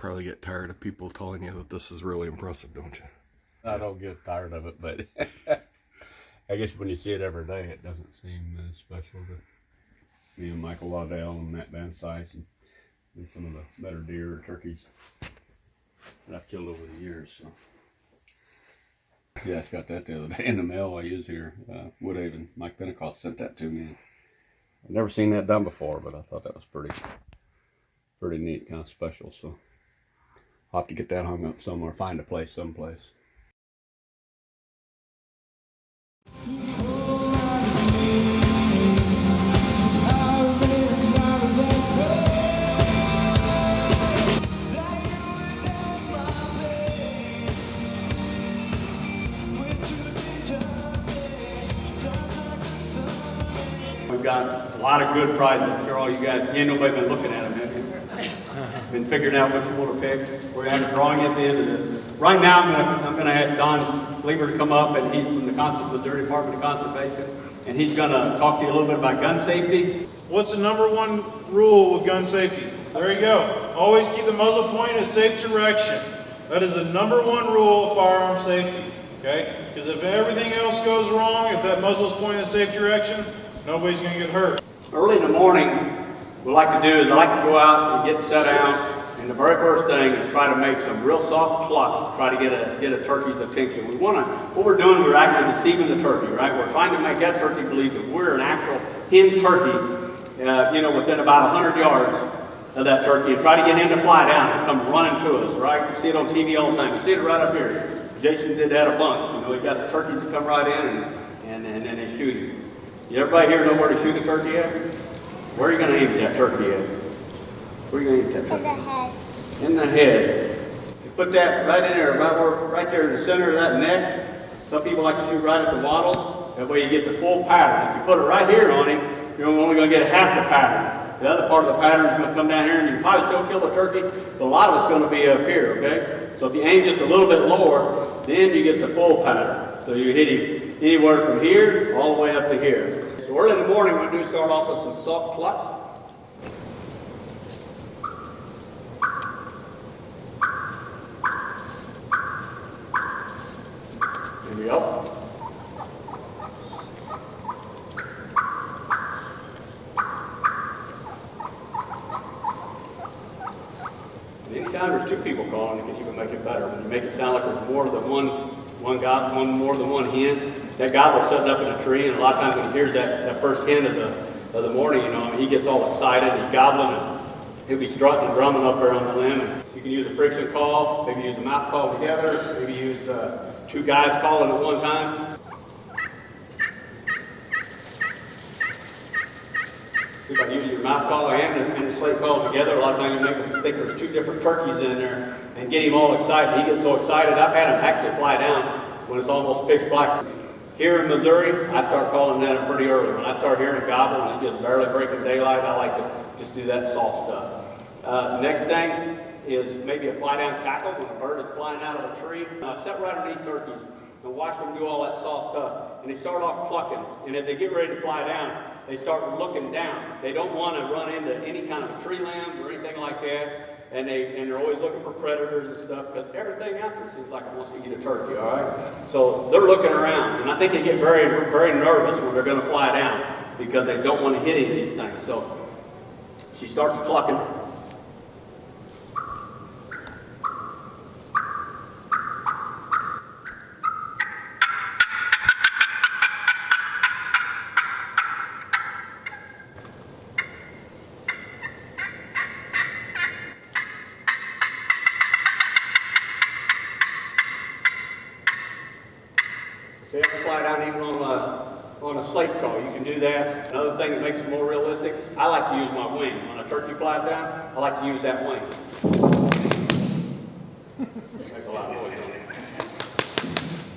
probably get tired of people telling you that this is really impressive, don't you? I don't get tired of it, but I guess when you see it every day, it doesn't seem as special to me and Michael Waddell and Matt Van Sice and some of the better deer or turkeys that I've killed over the years. So. Yeah, I just got that the other day in the mail I use here. WoodHaven, Mike Pentecost sent that to me. I've never seen that done before, but I thought that was pretty neat, kind of special. So I'll have to get that hung up somewhere, find a place someplace. We've got a lot of good prizes. I'm sure all you guys, nobody been looking at them, have you? Been figuring out what you want to pick. We're going to have a drawing at the end of this. Right now, I'm going to ask Don Lieber to come up, and he's from the Missouri Department of Conservation, and he's going to talk to you a little bit about gun safety. What's the #1 rule with gun safety? There you go. Always keep the muzzle point in a safe direction. That is the #1 rule of firearm safety. Okay? Because if everything else goes wrong, if that muzzle's pointing in a safe direction, nobody's going to get hurt. Early in the morning, what I like to do is I like to go out and get set out, and the very first thing is try to make some real soft clucks to try to get a turkey's attention. What we're doing, we're actually deceiving the turkey, right? We're trying to make that turkey believe that we're an actual hen turkey, within about 100 yards of that turkey, and try to get him to fly down and come running to us, right? You see it on TV all the time. You see it right up here. Jason did that a bunch. He got the turkeys to come right in, and then they shoot you. Everybody here know where to shoot a turkey at? Where are you going to aim that turkey at? Where are you going to aim that turkey? In the head. In the head. You put that right in there, right there in the center of that neck. Some people like to shoot right at the wattles. That way you get the full pattern. If you put it right here on him, you're only going to get half the pattern. The other part of the pattern is going to come down here, and you can probably still kill the turkey, but a lot of it's going to be up here, okay? So if you aim just a little bit lower, then you get the full pattern. So you hit him anywhere from here all the way up to here. So early in the morning, we're going to start off with some soft clucks. Here we go. And anytime there's two people calling, you can even make it better. When you make it sound like there's more than one guy, more than one hen. That gobble's sitting up in a tree, and a lot of times when he hears that first hen of the morning, he gets all excited, he's gobbling, and he'll be strutting and drumming up there on the limb. And you can use a friction call, maybe use a mouth call together, maybe use two guys calling at one time. See if I use your mouth call and the slate call together. A lot of times you make them think there's two different turkeys in there and get him all excited. He gets so excited, I've had him actually fly down when it's almost pitch black. Here in Missouri, I start calling that pretty early. When I start hearing a gobble and it's just barely breaking daylight, I like to just do that soft stuff. Next thing is maybe a fly down cackle when a bird is flying out of a tree. Sit right underneath turkeys and watch them do all that soft stuff. And they start off clucking, and as they get ready to fly down, they start looking down. They don't want to run into any kind of a tree limb or anything like that. And they're always looking for predators and stuff, because everything out there seems like it wants to eat a turkey, all right? So they're looking around, and I think they get very, very nervous when they're going to fly down, because they don't want to hit any of these things. So she starts clucking. So you have to fly down even on a slate call. You can do that. Another thing that makes it more realistic, I like to use my wing. When a turkey flies down, I like to use that wing. Makes a lot of noise, don't it?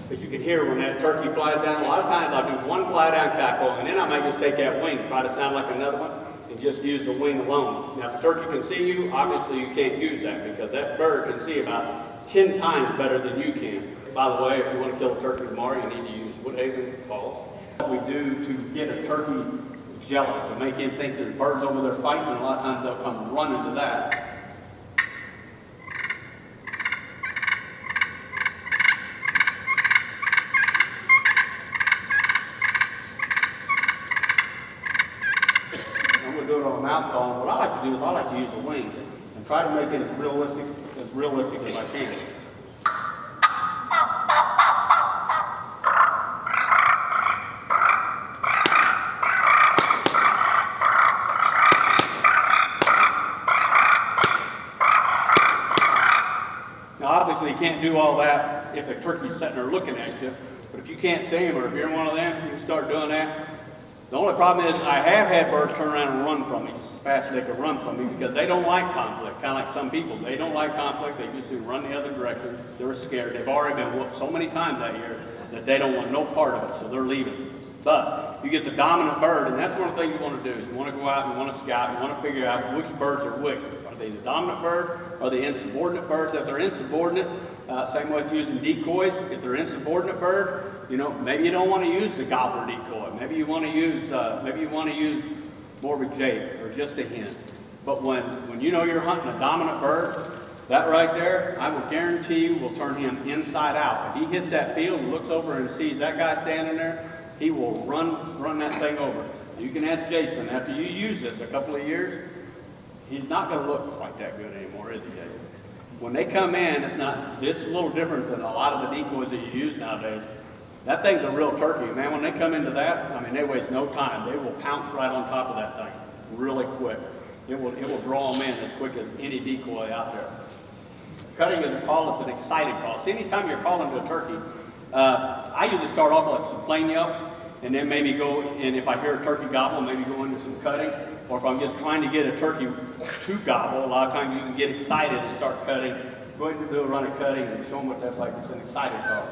But you can hear when that turkey flies down. A lot of times I'll do one fly down cackle, and then I might just take that wing, try to sound like another one, and just use the wing alone. Now if the turkey can see you, obviously you can't use that, because that bird can see about 10 times better than you can. By the way, if you want to kill a turkey tomorrow, you need to use WoodHaven calls. What we do to get a turkey jealous, to make him think there's birds over there fighting, and a lot of times they'll come running to that. mouth call. And what I like to do is I like to use the wings and try to make it as realistic as I can. Now obviously you can't do all that if a turkey's sitting there looking at you, but if you can't see them or if you're one of them, you can start doing that. The only problem is I have had birds turn around and run from me just as fast as they can run from me because they don't like conflict, kind of like some people. They don't like conflict. They usually run the other direction. They're scared. They've already been whooped so many times that year that they don't want no part of it, so they're leaving. But you get the dominant bird, and that's one of the things you want to do is you want to go out and you want to scout, you want to figure out which birds are which. Are they the dominant bird? Are they insubordinate birds? If they're insubordinate, same way with using decoys. If they're insubordinate bird, you know, maybe you don't want to use the gobbler decoy. Maybe you want to use more of a jay or just a hen. But when you know you're hunting a dominant bird, that right there, I will guarantee you will turn him inside out. If he hits that field and looks over and sees that guy standing there, he will run that thing over. You can ask Jason, after you use this a couple of years, he's not going to look quite that good anymore, is he, Jason? When they come in, it's not just a little different than a lot of the decoys that you use nowadays. That thing's a real turkey, man. When they come into that, I mean, they waste no time. They will pounce right on top of that thing really quick. It will draw them in as quick as any decoy out there. Cutting is a call. It's an excited call. See, anytime you're calling to a turkey, I usually start off with some plain yelps, and then maybe go, and if I hear a turkey gobble, maybe go into some cutting. Or if I'm just trying to get a turkey to gobble, a lot of times you can get excited and start cutting. Go ahead and do a run of cutting and show them what that's like. It's an excited call.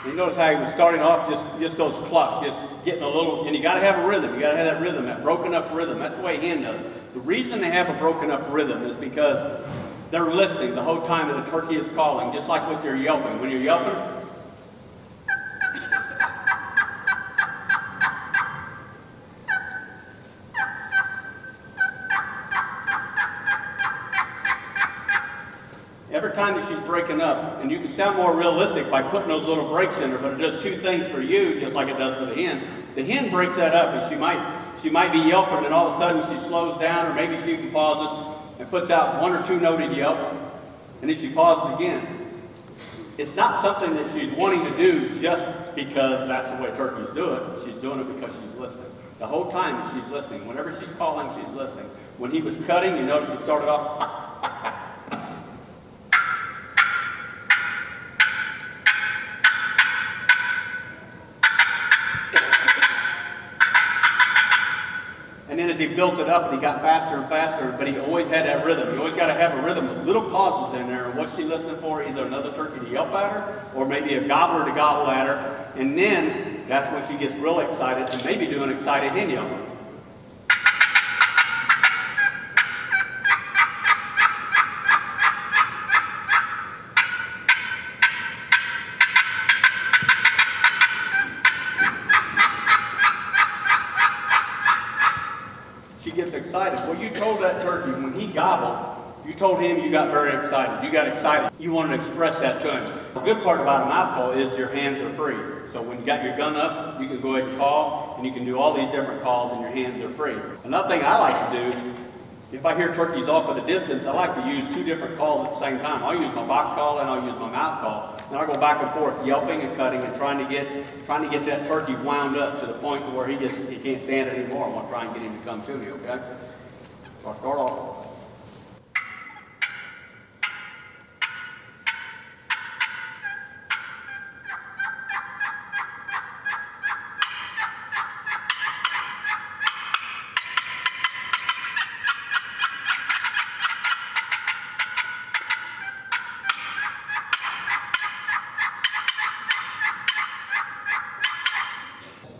You notice how he was starting off just those clucks, just getting a little, and you got to have a rhythm. You got to have that rhythm, that broken up rhythm. That's the way hen does it. The reason they have a broken up rhythm is because they're listening the whole time that the turkey is calling, just like with your yelping. When you're yelping, every time that she's breaking up, and you can sound more realistic by putting those little breaks in her, but it does two things for you, just like it does for the hen. The hen breaks that up, and she might be yelping, and all of a sudden she slows down, or maybe she even pauses and puts out one or two noted yelp, and then she pauses again. It's not something that she's wanting to do just because that's the way turkeys do it. She's doing it because she's listening. The whole time she's listening. Whenever she's calling, she's listening. When he was cutting, you notice he started off. And then as he built it up and he got faster and faster, but he always had that rhythm. You always got to have a rhythm with little pauses in there. And what's she listening for? Either another turkey to yelp at her, or maybe a gobbler to gobble at her. And then that's when she gets real excited and maybe do an excited hen yelp. She gets excited. Well, you told that turkey when he gobbled, you told him you got very excited. You got excited. You wanted to express that to him. The good part about a mouth call is your hands are free. So when you got your gun up, you can go ahead and call, and you can do all these different calls, and your hands are free. Another thing I like to do, if I hear turkeys off at a distance, I like to use two different calls at the same time. I'll use my box call and I'll use my mouth call. And I'll go back and forth, yelping and cutting and trying to get that turkey wound up to the point where he can't stand it anymore. I want to try and get him to come to me, okay? So I'll start off.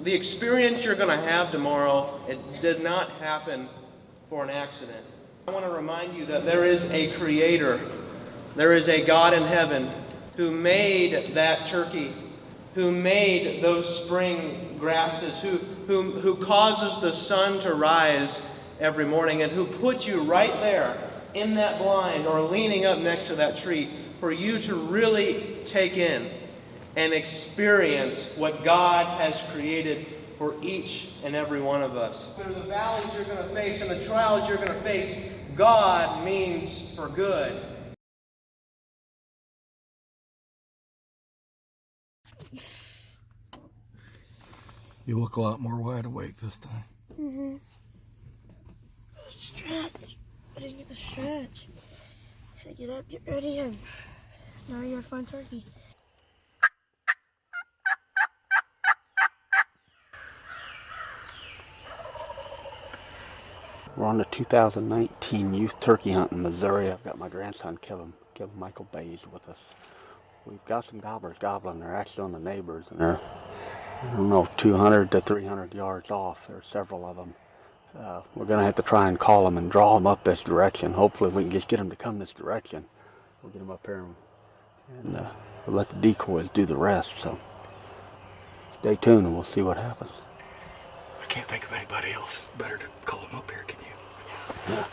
The experience you're going to have tomorrow, it did not happen for an accident. I want to remind you that there is a creator, there is a God in heaven who made that turkey who made those spring grasses, who causes the sun to rise every morning, and who put you right there in that blind or leaning up next to that tree for you to really take in and experience what God has created for each and every one of us. Through the valleys you're going to face and the trials you're going to face, God means for good. You look a lot more wide awake this time. Mm-hmm. Stretch. I didn't get the stretch. Had to get up, get ready, and now you gotta find turkey. We're on the 2019 youth turkey hunt in Missouri. I've got my grandson Kevin Michael Baze with us. We've got some gobblers gobbling. They're actually on the neighbors, and they're, I don't know, 200 to 300 yards off. There are several of them. We're going to have to try and call them and draw them up this direction. Hopefully we can just get them to come this direction. We'll get them up here and we'll let the decoys do the rest. So stay tuned and we'll see what happens. I can't think of anybody else better to call them up here, can you? Yeah.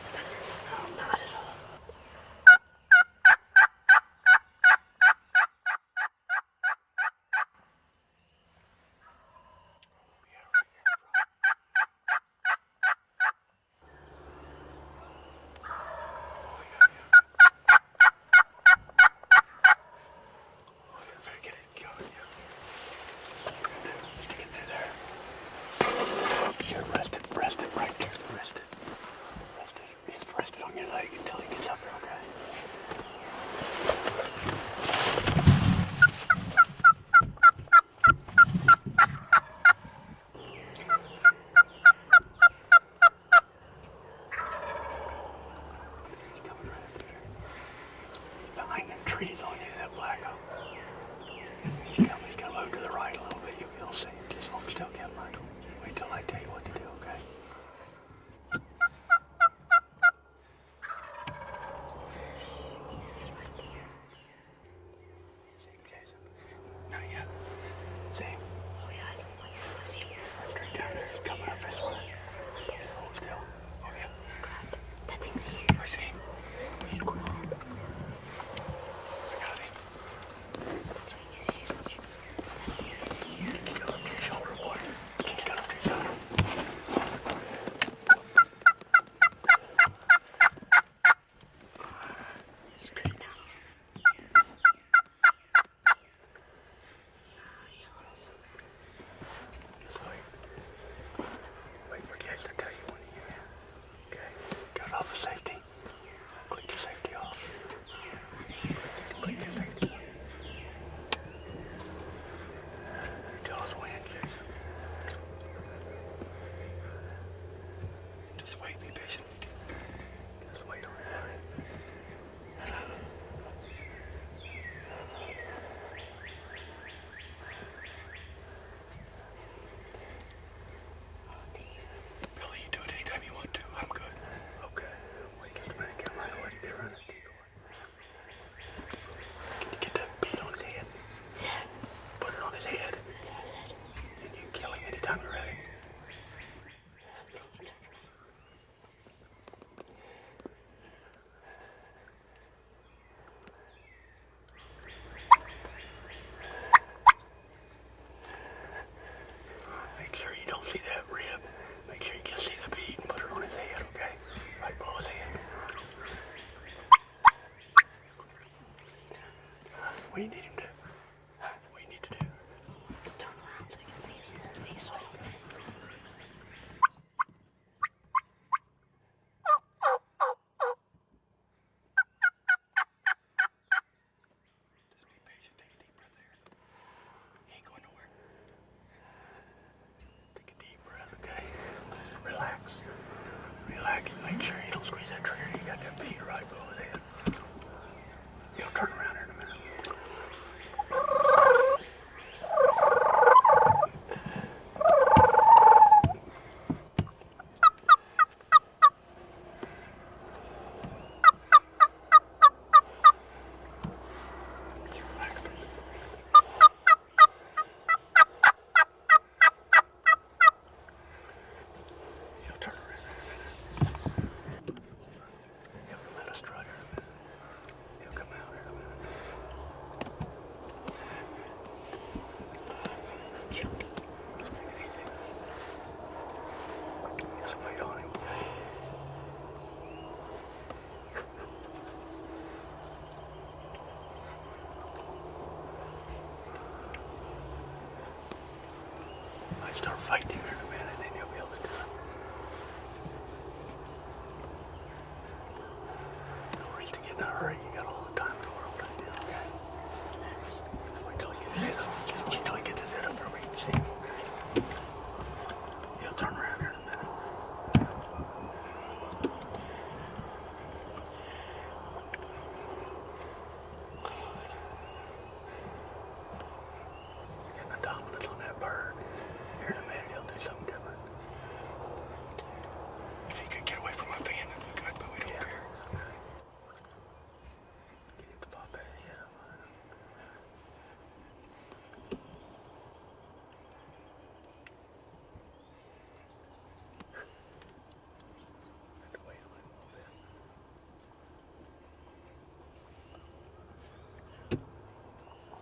Rest it right there. Rest it. fighting here in a minute, and then you'll be able to do it. No reason to get in a hurry. You got all the time in the world right now, okay? Wait till he gets his head up. Wait till he gets his head up for me. See? He'll turn around here in a minute. Getting the dominance on that bird. Here in a minute, he'll do something different. If he could get away from my fan, that'd be good, but we don't care. Get him to pop that head up. Have to wait on him a little bit.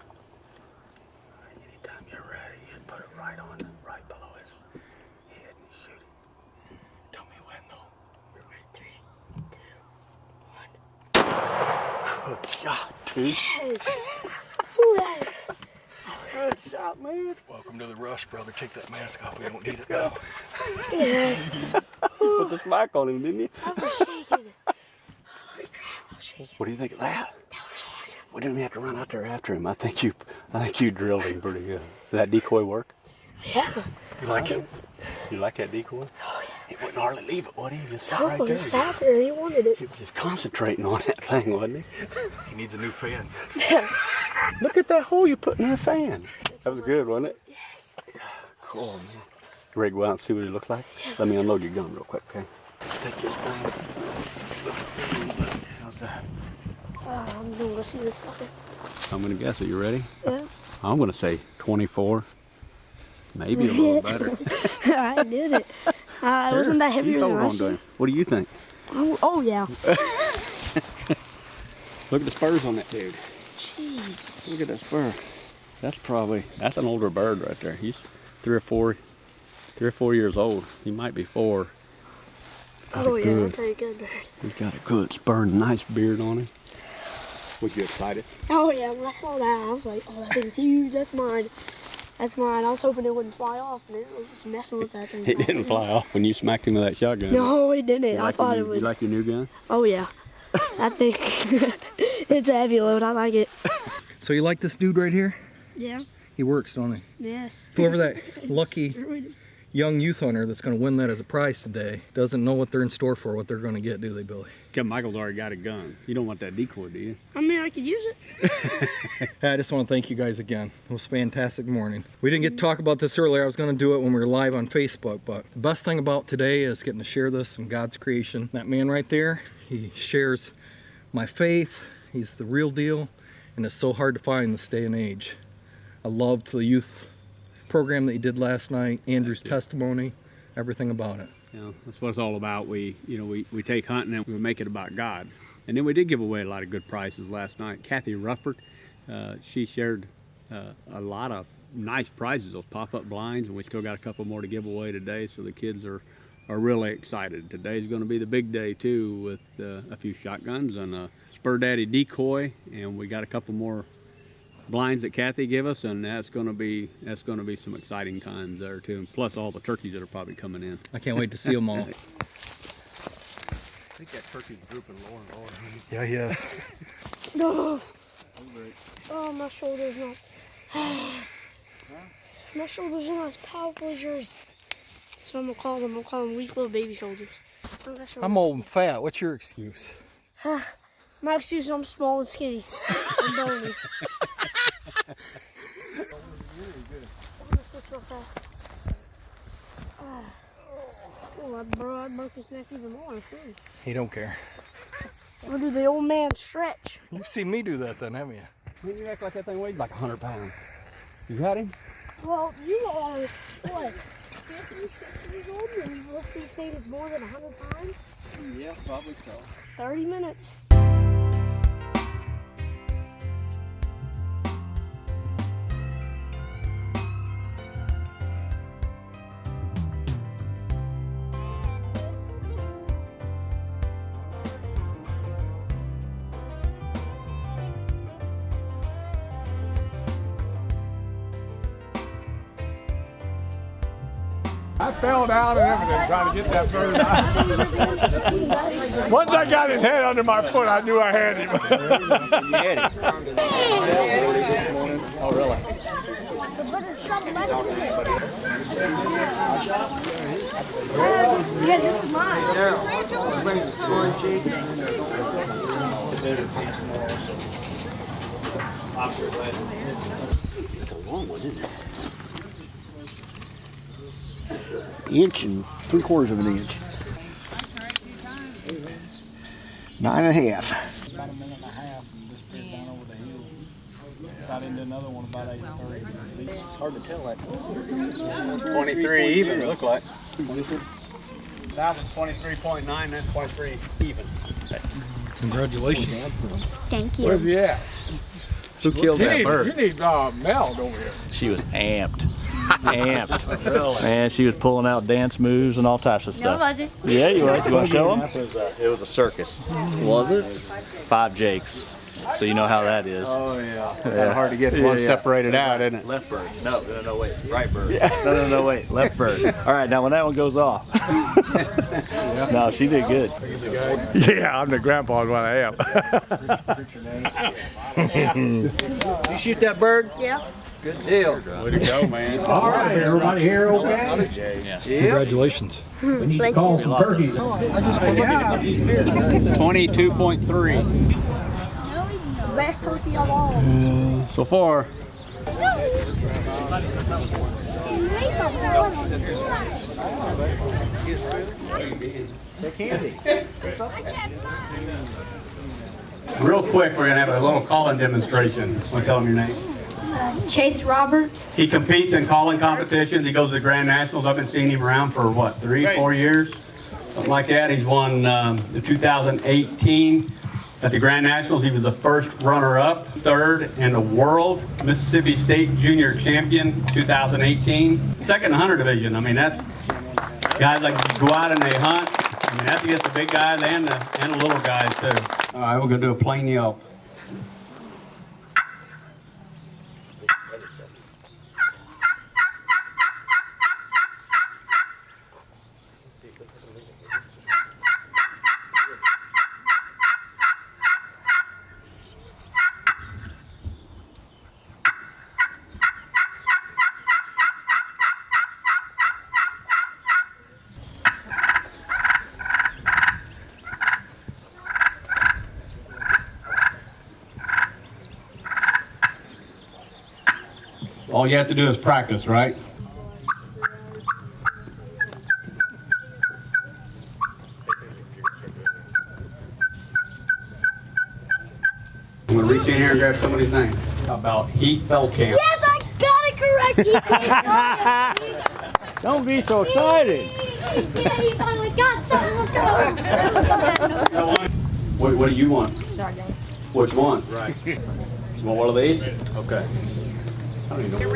All right, anytime you're ready, you put it right on, right below his head and shoot him. Tell me when, though. We're ready. 3, 2, 1. Good shot, dude. Yes. Ooh, that- Good shot, man. Welcome to the rush, brother. Take that mask off. We don't need it now. Yes. Put the smack on him, didn't you? I was shaking. Holy crap, I was shaking. What do you think of that? That was awesome. We didn't have to run out there after him. I think you drilled him pretty good. Did that decoy work? Yeah. You like it? You like that decoy? Oh, yeah. He wouldn't hardly leave it, would he? He just sat Oh, right he there. sat there. He wanted it. He was just concentrating on that thing, wasn't he? He needs a new fan. Look at that hole you put in that fan. That was good, wasn't it? Yes. Cool. Man. You ready to go out and see what he looks like? Let me unload your gun real quick, okay? Take this thing. How's that? I'm gonna go see this sucker. I'm gonna guess it. You ready? Yeah. I'm gonna say 24. Maybe a little better. I did it. It wasn't that heavier than last year. What do you think? Oh, yeah. Look at the spurs on that dude. Jeez. Look at that spur. That's an older bird right there. He's 3 or 4 years old. He might be 4. Got Oh, a yeah, good- that's a good bird. He's got a good spur and nice beard on him. Was you excited? Oh, yeah, when I saw that, I was like, oh, that thing's huge. That's mine. That's mine. I was hoping it wouldn't fly off, and it was just messing with that thing. It didn't fly off when you smacked him with that shotgun. No, it didn't. You I like thought your it new- would. You like your new gun? Oh, yeah. That thing, it's a heavy load. I like it. So you like this dude right here? Yeah. He works, don't he? Yes. Whoever that lucky young youth hunter that's going to win that as a prize today doesn't know what they're in store for, what they're going to get, do they, Billy? Kevin Michael's already got a gun. You don't want that decoy, do you? I mean, I could use it. I just want to thank you guys again. It was a fantastic morning. We didn't get to talk about this earlier. I was going to do it when we were live on Facebook, but the best thing about today is getting to share this in God's creation. That man right there, he shares my faith. He's the real deal, and it's so hard to find this day and age. I loved the youth program that you did last night, Andrew's testimony, everything about it. You know, that's what it's all about. We take hunting and we make it about God. And then we did give away a lot of good prizes last night. Kathy Rufford, she shared a lot of nice prizes, those pop-up blinds, and we still got a couple more to give away today, so the kids are really excited. Today's going to be the big day too, with a few shotguns and a Spur Daddy decoy, and we got a couple more blinds that Kathy gave us, and that's going to be some exciting times there too, and plus all the turkeys that are probably coming in. I can't wait to see them all. I think that turkey's drooping lower and lower. Yeah, yeah. No. Oh, my shoulder's not. My shoulders are not as powerful as yours. So I'm gonna call them. Weak little baby shoulders. I'm old and fat. What's your excuse? My excuse is I'm small and skinny. I'm bony. I'm gonna switch real fast. Oh, I'd broke his neck even more. He don't care. I'm gonna do the old man stretch. You've seen me do that then, haven't you? When you act like that thing weighs like 100 pounds. You got him? Well, you are, what, 50, 60 years old and you lift these things more than 100 pounds? Yeah, probably so. 30 minutes. I fell down and everything trying to get that bird out. Once I got his head under my foot, I knew I had him. Oh, really? Yeah, this is mine. It's a long one, isn't it? Inch and 3/4 of an inch. 9.5. About a minute and a half and disappeared down over the hill. Got into another one about 8:30. It's hard to tell that. 23 even, it looked like. That was 23.9, that's 23 even. Congratulations. Thank you. Where's he at? Who killed that You bird? need Mel over here. She was amped. Amped. Man, she was pulling out dance moves and all types of stuff. was it? Yeah, you want to show them? It was a circus. Was it? 5 Jakes. So you know how that is. Oh, yeah. Kind of hard to get one separated out, isn't it? Left bird. No, wait. Right bird. No, wait. Left bird. All right, now when that one goes off. No, she did good. Yeah, I'm the grandpa is what I am. You shoot that bird? Yeah. Good deal. Way to go, man. All right, everybody here okay? Congratulations. Thank you. Call some turkeys. 22.3 Best turkey of all. so far. Real quick, we're gonna have a little calling demonstration. Want to tell them your name? Chase Roberts. He competes in calling competitions. He goes to the Grand Nationals. I've been seeing him around for what, 3-4 years? Something like that. He's won the 2018 at the Grand Nationals. He was the first runner-up, 3rd in the world, Mississippi State Junior Champion 2018. Second hunter division. I mean, that's guys like go out and they hunt. I mean, that's against the big guys and the little guys too. All right, we're gonna do a plain yelp. All you have to do is practice, right? I'm gonna reach in here and grab somebody's name. How about Heath Feldkamp? Yes, I got it correct. Don't be so excited. Yeah, he finally got something. Let's go. What do you want? Which one? Right. You want one of these? Okay. I don't even know.